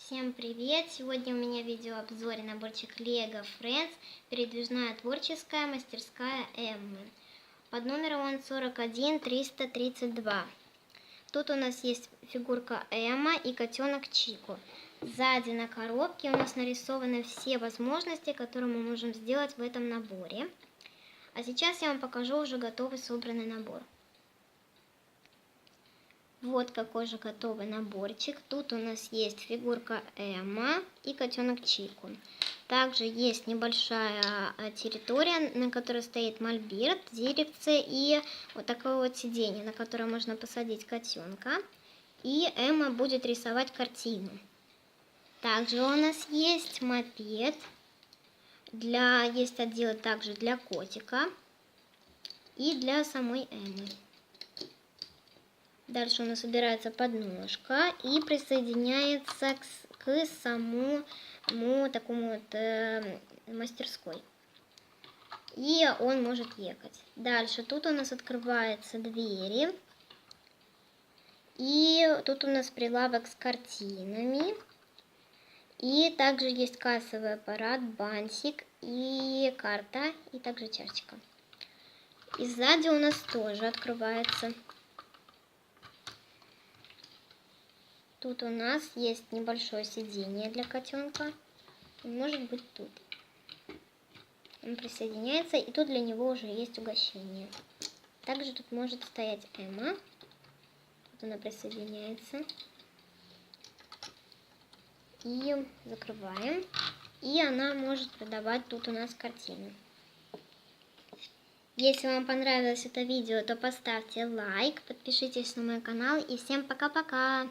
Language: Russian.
Всем привет! Сегодня у меня видеообзор и наборчик Lego Friends передвижная творческая мастерская Эммы. Под номером он 41332. Тут у нас есть фигурка Эмма и котенок Чику. Сзади на коробке у нас нарисованы все возможности, которые мы можем сделать в этом наборе. А сейчас я вам покажу уже готовый собранный набор. Вот какой же готовый наборчик. Тут у нас есть фигурка Эмма и котенок Чику. Также есть небольшая территория, на которой стоит мольберт, деревце и вот такое вот сиденье, на которое можно посадить котенка. И Эмма будет рисовать картину. Также у нас есть мопед. Есть отделы также для котика и для самой Эммы. Дальше у нас убирается подножка и присоединяется к самому такому вот мастерской. И он может ехать. Дальше тут у нас открываются двери. И тут у нас прилавок с картинами. И также есть кассовый аппарат, бантик и карта, и также чашечка. И сзади у нас тоже открывается. Тут у нас есть небольшое сиденье для котенка. Он может быть тут. Он присоединяется, и тут для него уже есть угощение. Также тут может стоять Эмма. Тут она присоединяется. И закрываем. И она может продавать тут у нас картину. Если вам понравилось это видео, то поставьте лайк, подпишитесь на мой канал. И всем пока-пока!